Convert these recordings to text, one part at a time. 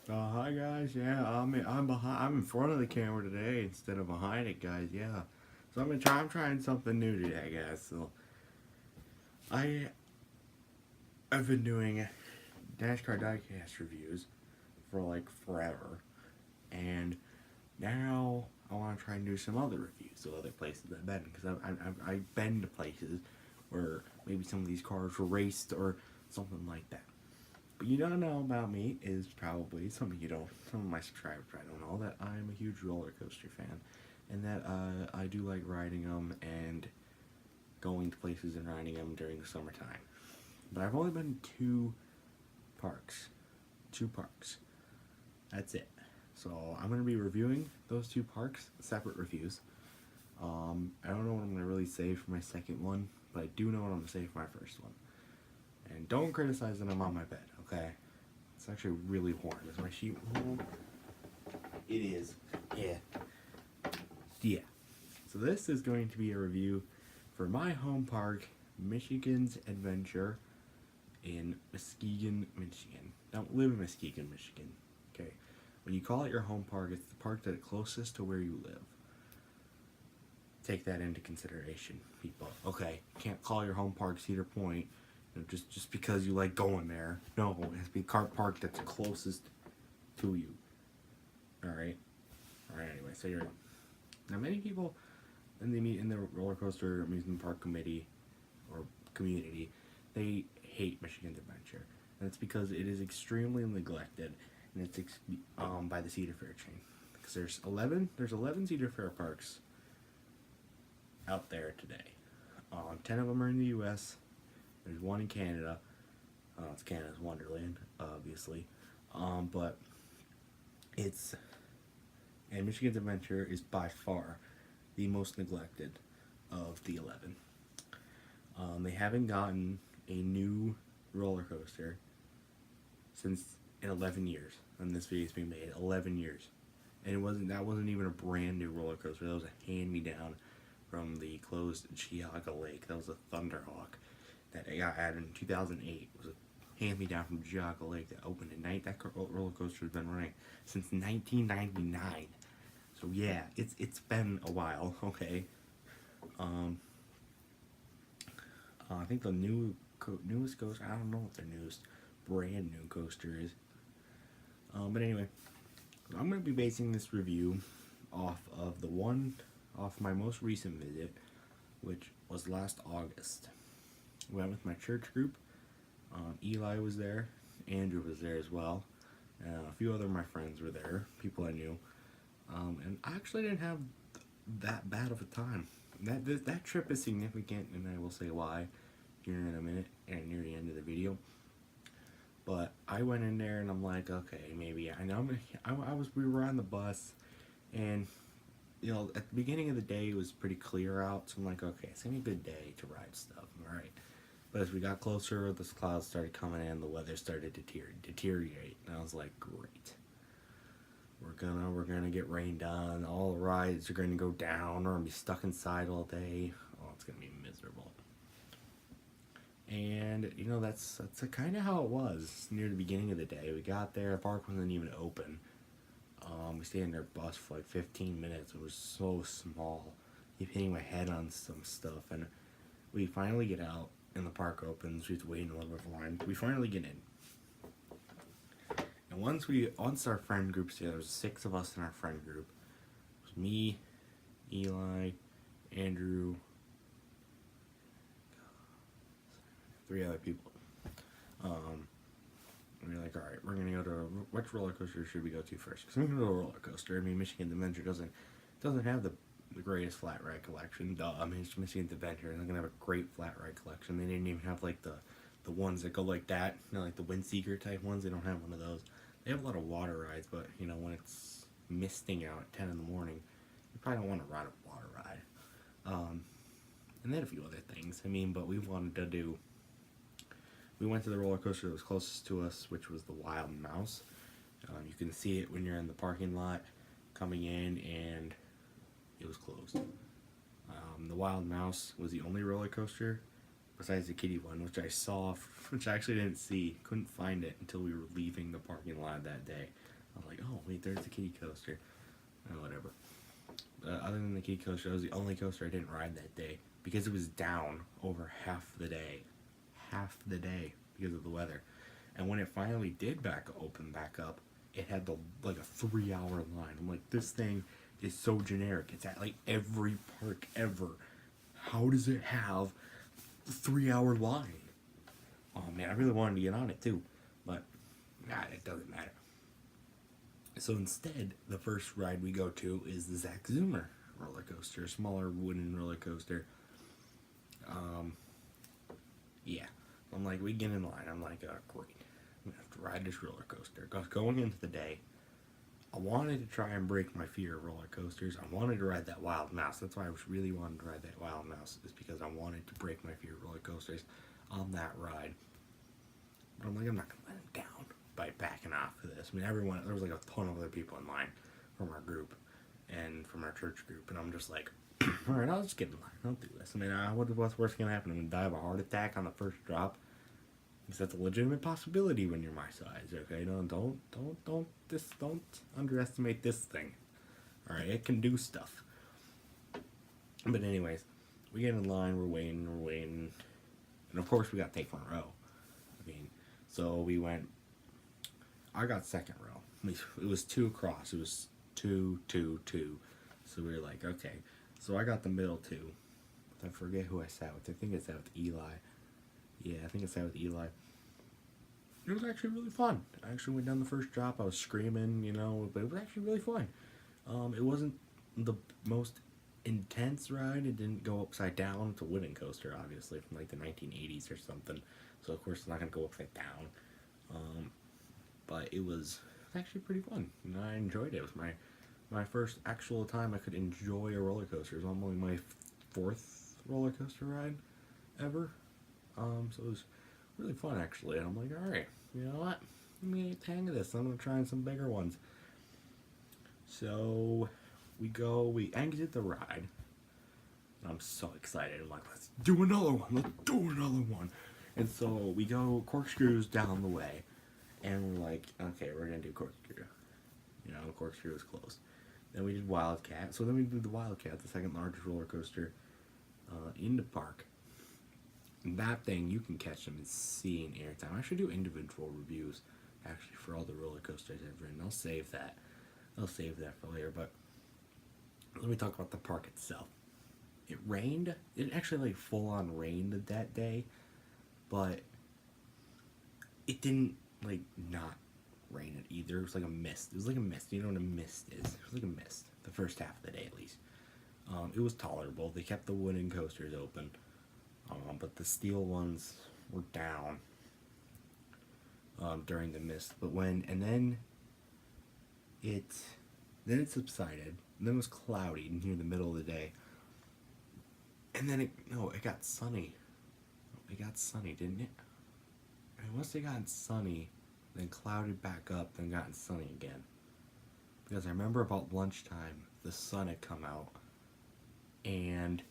Hi guys. Yeah, I'm in front of the camera today instead of behind it, guys. Yeah. So I'm trying something new today, guys. So I have been doing NASCAR diecast reviews for like forever, and now I want to try and do some other reviews of other places I've been because I've been to places where maybe some of these cars were raced or something like that. But you don't know about me is probably some of my subscribers probably don't know that I'm a huge roller coaster fan, and that I do like riding them and going to places and riding them during the summertime. But I've only been to parks, two parks. That's it. So I'm gonna be reviewing those two parks, separate reviews. I don't know what I'm gonna really say for my second one, but I do know what I'm gonna say for my first one. And don't criticize that I'm on my bed, okay? It's actually really warm. Is my sheet warm? It is. Yeah. Yeah. So this is going to be a review for my home park, Michigan's Adventure in Muskegon, Michigan. I don't live in Muskegon, Michigan. Okay. When you call it your home park, it's the park that's closest to where you live. Take that into consideration, people. Okay. You can't call your home park Cedar Point just because you like going there. No, it has to be a car park that's closest to you. Alright? Alright, anyway, so you're... Now, many people in the roller coaster amusement park committee or community, they hate Michigan's Adventure. And it's because it is extremely neglected, and it's by the Cedar Fair chain. Because there's 11 Cedar Fair parks out there today. 10 of them are in the U.S., there's one in Canada. It's Canada's Wonderland, obviously. But it's... And Michigan's Adventure is by far the most neglected of the 11. They haven't gotten a new roller coaster since in 11 years. And this video's being made 11 years. And that wasn't even a brand new roller coaster. That was a hand-me-down from the closed Geauga Lake. That was a Thunderhawk that got added in 2008. It was a hand-me-down from Geauga Lake that opened at night. That roller coaster has been running since 1999. So yeah, it's been a while. Okay. I think the newest coaster. I don't know what their newest brand new coaster is. But anyway, I'm gonna be basing this review off my most recent visit, which was last August. Went with my church group. Eli was there, Andrew was there as well, and a few other of my friends were there, people I knew. And I actually didn't have that bad of a time. That trip is significant, and I will say why here in a minute and near the end of the video. But I went in there and I'm like, okay, maybe I know. We were on the bus, and you know, at the beginning of the day it was pretty clear out, so I'm like, okay, it's gonna be a good day to ride stuff, all right. But as we got closer, the clouds started coming in, the weather started to deteriorate, and I was like, great. We're gonna get rained on. All the rides are gonna go down. We're gonna be stuck inside all day. Oh, it's gonna be miserable. And you know that's kind of how it was near the beginning of the day. We got there, the park wasn't even open. We stayed in their bus for like 15 minutes. It was so small. I keep hitting my head on some stuff, and we finally get out, and the park opens. We have to wait in a little bit of line. We finally get in. And once our friend group's together, there was 6 of us in our friend group. It was me, Eli, Andrew, 3 other people. And we're like, all right, we're gonna go to which roller coaster should we go to first? Because we're gonna go to a roller coaster. I mean, Michigan's Adventure doesn't have the greatest flat ride collection. Duh, I mean, it's Michigan's Adventure, and they're gonna have a great flat ride collection. They didn't even have like the ones that go like that, you know, like the Windseeker type ones. They don't have one of those. They have a lot of water rides, but you know, when it's misting out at 10 in the morning, you probably don't want to ride a water ride. And then a few other things. I mean, but we went to the roller coaster that was closest to us, which was the Wild Mouse. You can see it when you're in the parking lot coming in, and it was closed. The Wild Mouse was the only roller coaster besides the kiddie one, which I saw, which I actually didn't see. Couldn't find it until we were leaving the parking lot that day. I was like, oh wait, there's the kiddie coaster. Oh, whatever. Other than the kiddie coaster, it was the only coaster I didn't ride that day because it was down over half the day because of the weather. And when it finally did open back up, it had like a 3-hour line. I'm like, this thing is so generic. It's at like every park ever. How does it have a 3-hour line? Oh man, I really wanted to get on it too, but nah, it doesn't matter. So instead, the first ride we go to is the Zac Zuma Rollercoaster, a smaller wooden roller coaster. Yeah. I'm like, we get in line. I'm like, great. I'm going to have to ride this roller coaster. Because going into the day, I wanted to try and break my fear of roller coasters. I wanted to ride that Wild Mouse. That's why I really wanted to ride that Wild Mouse, is because I wanted to break my fear of roller coasters on that ride. But I'm like, I'm not going to let him down by backing off of this. I mean, there was like a ton of other people in line from our group and from our church group. And I'm just like, all right, I'll just get in line. I'll do this. I mean, what's worse going to happen? I'm going to die of a heart attack on the first drop. Because that's a legitimate possibility when you're my size, okay? Don't underestimate this thing. Alright, it can do stuff. But anyways, we get in line, we're waiting. And of course we got to take front row. I mean, so I got second row. It was 2 across. It was 2, 2, 2. So we were like, okay. So I got the middle 2. I forget who I sat with. I think I sat with Eli. Yeah, I think I sat with Eli. It was actually really fun. I actually went down the first drop. I was screaming, but it was actually really fun. It wasn't the most intense ride. It didn't go upside down. It's a wooden coaster, obviously, from like the 1980s or something. So, of course, it's not going to go upside down. But it was actually pretty fun. And I enjoyed it. It was my first actual time I could enjoy a roller coaster. It was only my 4th roller coaster ride ever. So it was really fun, actually. And I'm like, alright, you know what? Let me get the hang of this. I'm going to try some bigger ones. So we exit the ride. And I'm so excited. I'm like, let's do another one. And so we go Corkscrews down the way. And we're like, okay, we're going to do Corkscrew. Corkscrew is closed. Then we did Wildcat. So then we did the Wildcat, the second largest roller coaster in the park. And that thing, you can catch them and see in airtime. I should do individual reviews, actually, for all the roller coasters I've ridden. I'll save that for later. But let me talk about the park itself. It rained. It actually, like, full-on rained that day. But it didn't, like, not rain it either. It was like a mist. It was like a mist. You know what a mist is? It was like a mist. The first half of the day, at least. It was tolerable. They kept the wooden coasters open. But the steel ones were down during the mist. But then it subsided. And then it was cloudy near the middle of the day. And then it got sunny. It got sunny, didn't it? And once it got sunny, then clouded back up, then got sunny again. Because I remember about lunchtime, the sun had come out, and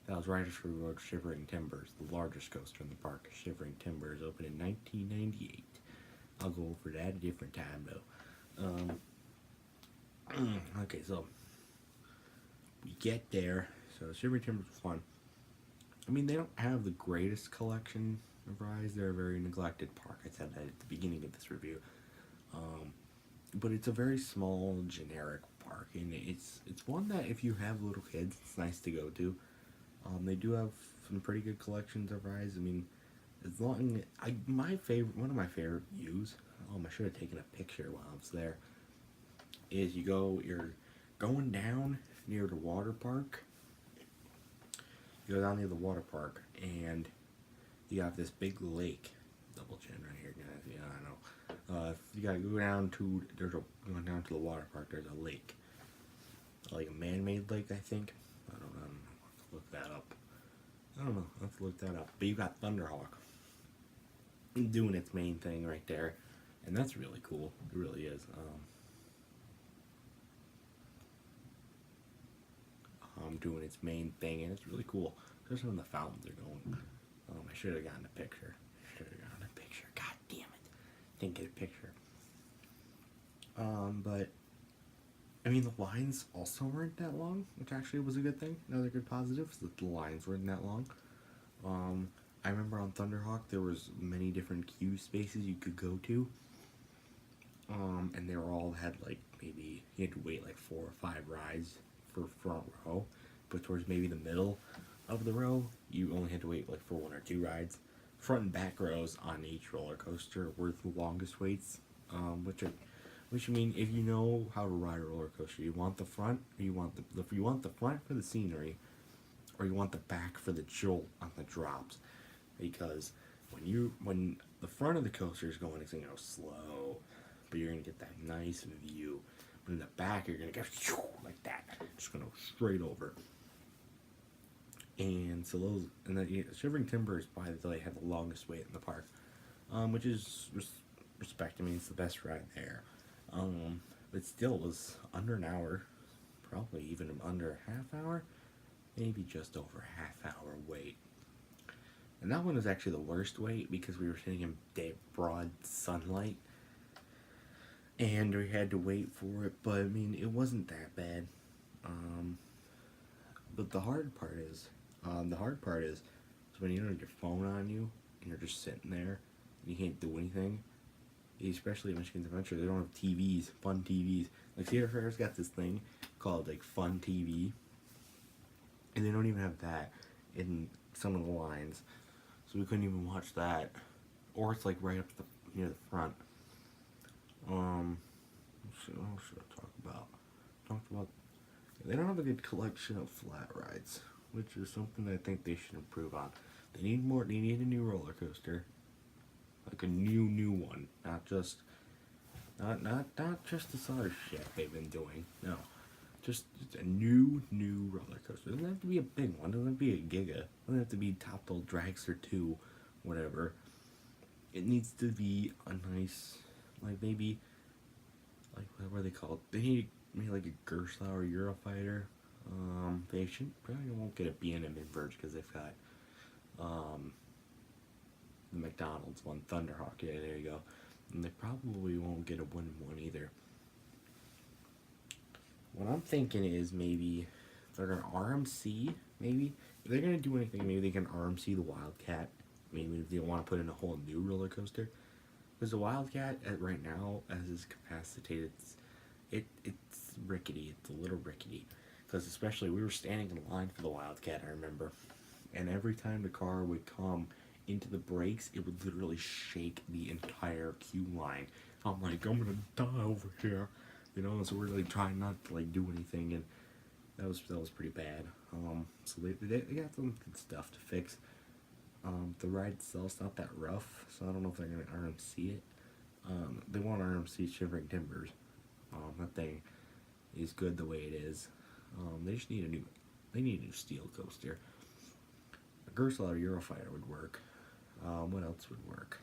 that was right after we rode Shivering Timbers, the largest coaster in the park. Shivering Timbers opened in 1998. I'll go over that at a different time, though. Okay, so we get there. So Shivering Timbers was fun. I mean, they don't have the greatest collection of rides. They're a very neglected park. I said that at the beginning of this review. But it's a very small, generic park, and it's one that if you have little kids, it's nice to go to. They do have some pretty good collections of rides. I mean, one of my favorite views. I should have taken a picture while I was there. Is you're going down near the water park. You go down near the water park, and you have this big lake. Double chin right here, guys. Yeah, I know. You gotta go down to going down to the water park. There's a lake, like a man-made lake, I think. I don't know. I'll have to look that up. I don't know. I'll have to look that up. But you got Thunderhawk doing its main thing right there, and that's really cool. It really is. Doing its main thing, and it's really cool. Especially when the fountains are going. I should have gotten a picture. God damn it. Didn't get a picture. But I mean, the lines also weren't that long, which actually was a good thing. Another good positive is that the lines weren't that long. I remember on Thunderhawk there was many different queue spaces you could go to. And they were all had like maybe you had to wait like 4 or 5 rides for front row, but towards maybe the middle of the row you only had to wait like for 1 or 2 rides. Front and back rows on each roller coaster were the longest waits, which I mean, if you know how to ride a roller coaster, you want the front, or you want the front for the scenery, or you want the back for the jolt on the drops, because when the front of the coaster is going, it's gonna go slow, but you're gonna get that nice view. But in the back, you're gonna go like that, just gonna go straight over. And so Shivering Timbers by the way had the longest wait in the park, which is respect. I mean, it's the best ride there. But still, it was under an hour, probably even under a half hour, maybe just over a half-hour wait. And that one was actually the worst wait because we were sitting in broad sunlight, and we had to wait for it. But I mean, it wasn't that bad. But the hard part is when you don't have your phone on you and you're just sitting there and you can't do anything. Especially at Michigan's Adventure, they don't have TVs, fun TVs. Like Cedar Fair's got this thing called like Fun TV, and they don't even have that in some of the lines, so we couldn't even watch that. Or it's like right up near the front. What should I talk about? Talked about they don't have a good collection of flat rides, which is something I think they should improve on. They need more. They need a new roller coaster. Like a new one, not just this other shit they've been doing. No, just a new roller coaster. It doesn't have to be a big one. It doesn't have to be a Giga. It doesn't have to be Top Thrill Dragster 2, whatever. It needs to be a nice, like maybe, like what are they called? They need maybe like a Gerstlauer Eurofighter. They probably won't get a B&M Inverge because they've got the McDonald's one, Thunderhawk. Yeah, there you go. And they probably won't get a wooden one either. What I'm thinking is maybe they're gonna RMC. Maybe if they're gonna do anything, maybe they can RMC the Wildcat. Maybe if they want to put in a whole new roller coaster, because the Wildcat right now, as is capacitated, it's rickety. It's a little rickety. Because especially we were standing in line for the Wildcat, I remember, and every time the car would come into the brakes, it would literally shake the entire queue line. I'm like, I'm gonna die over here, you know. So we're like trying not to like do anything, and that was pretty bad. So they got some good stuff to fix. The ride itself's not that rough, so I don't know if they're gonna RMC it. They want RMC Shivering Timbers. That thing is good the way it is. They just need a new steel coaster. A Gerstlauer Eurofighter would work. What else would work?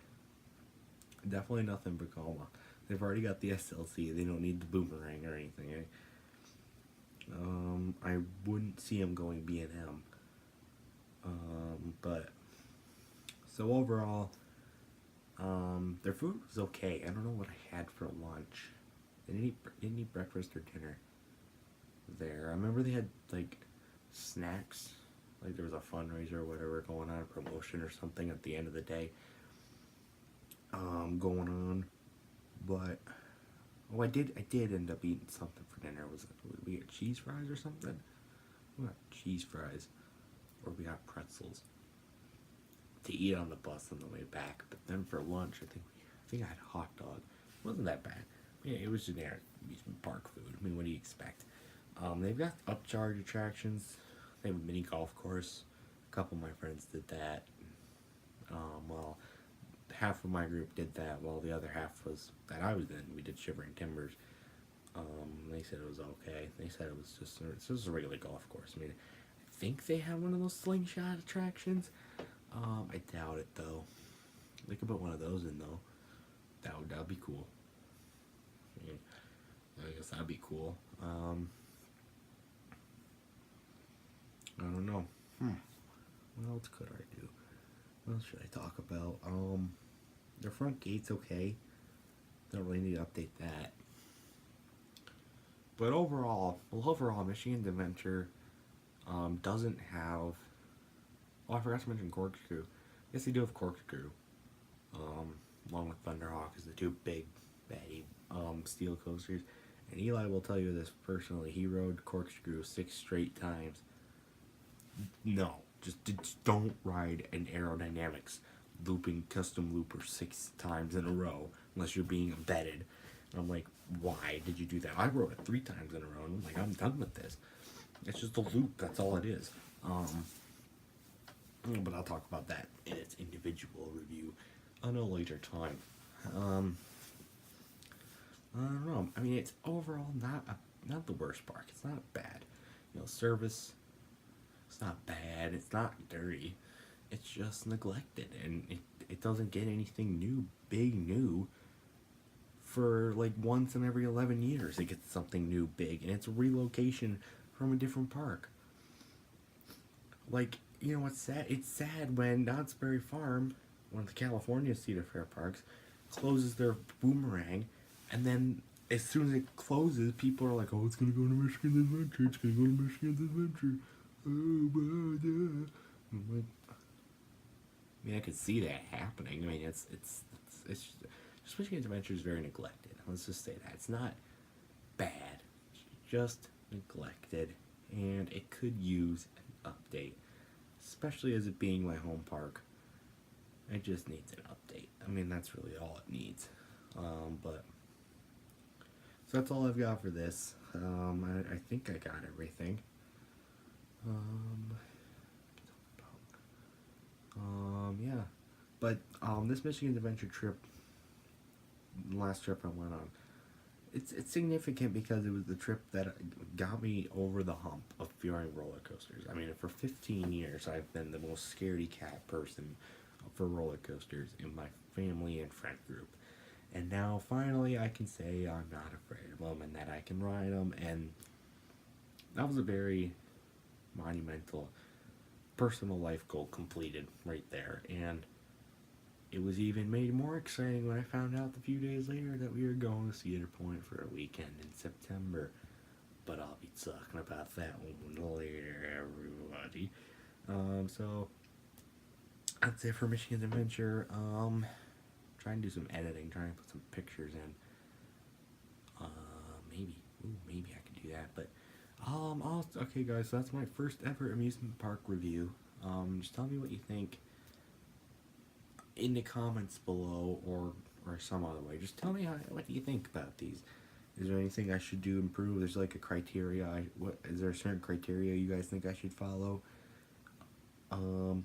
Definitely nothing Vekoma. They've already got the SLC. They don't need the boomerang or anything. I wouldn't see them going B&M. But so overall, their food was okay. I don't know what I had for lunch. They didn't eat breakfast or dinner there. I remember they had like snacks. Like there was a fundraiser or whatever going on, a promotion or something at the end of the day going on. But I did end up eating something for dinner. We got cheese fries or something? We got cheese fries, or we got pretzels to eat on the bus on the way back. But then for lunch, I think I had a hot dog. It wasn't that bad. Yeah, it was generic amusement park food. I mean, what do you expect? They've got upcharge attractions. They have a mini golf course. A couple of my friends did that. Well, half of my group did that, while the other half that I was in, we did Shivering Timbers. They said it was okay. They said it was just a regular golf course. I mean, I think they have one of those slingshot attractions. I doubt it though. They could put one of those in though. That'd be cool. I mean, I guess that'd be cool. I don't know. What else could I do? What else should I talk about? The front gate's okay. Don't really need to update that. But overall, Michigan's Adventure doesn't have. Oh, I forgot to mention Corkscrew. Yes, they do have Corkscrew. Along with Thunderhawk as the two big baddie steel coasters. And Eli will tell you this personally. He rode Corkscrew 6 straight times. No, just don't ride an aerodynamics looping custom looper 6 times in a row unless you're being embedded. And I'm like, why did you do that? I rode it 3 times in a row, and I'm like, I'm done with this. It's just a loop. That's all it is. But I'll talk about that in its individual review on a later time. I don't know. I mean, it's overall not the worst park. It's not bad. Service. It's not bad. It's not dirty. It's just neglected, and it doesn't get anything new, for like once in every 11 years. It gets something new, big, and it's a relocation from a different park. Like, what's sad? It's sad when Knott's Berry Farm, one of the California Cedar Fair parks, closes their Boomerang, and then as soon as it closes, people are like, "Oh, it's gonna go to Michigan's Adventure. It's gonna go to Michigan's Adventure." Oh, blah, blah. I'm like, I mean, I could see that happening. I mean, it's just Michigan's Adventure is very neglected. Let's just say that it's not bad, it's just neglected, and it could use an update, especially as it being my home park. It just needs an update. I mean, that's really all it needs. But so that's all I've got for this. I think I got everything. Yeah. But this Michigan Adventure trip, the last trip I went on, it's significant because it was the trip that got me over the hump of fearing roller coasters. I mean, for 15 years, I've been the most scaredy cat person for roller coasters in my family and friend group. And now, finally, I can say I'm not afraid of them and that I can ride them. And that was a very monumental personal life goal completed right there. And it was even made more exciting when I found out a few days later that we were going to Cedar Point for a weekend in September. But I'll be talking about that one later, everybody. So that's it for Michigan's Adventure. Trying to do some editing, trying to put some pictures in. Maybe I could do that. But okay, guys. So that's my first ever amusement park review. Just tell me what you think in the comments below, or some other way. Just tell me what do you think about these. Is there anything I should do improve? There's like a criteria. Is there a certain criteria you guys think I should follow? In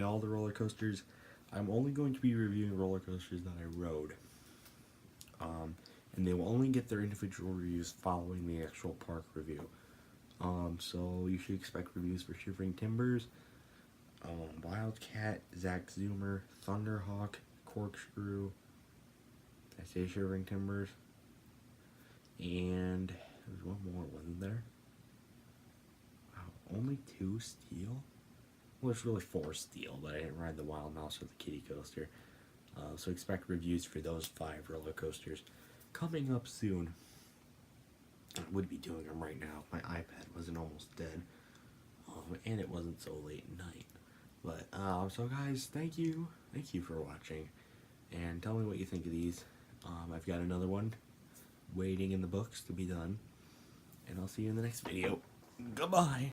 all the roller coasters, I'm only going to be reviewing roller coasters that I rode. And they will only get their individual reviews following the actual park review. So you should expect reviews for Shivering Timbers, Wildcat, Zac Zuma, Thunderhawk, Corkscrew. Did I say Shivering Timbers? And there was one more, wasn't there? Wow, only 2 steel? Well, there's really 4 steel, but I didn't ride the Wild Mouse or the Kiddie Coaster. So expect reviews for those 5 roller coasters coming up soon. I would be doing them right now if my iPad wasn't almost dead. And it wasn't so late at night. But, so guys, thank you for watching. And tell me what you think of these. I've got another one waiting in the books to be done. And I'll see you in the next video. Goodbye!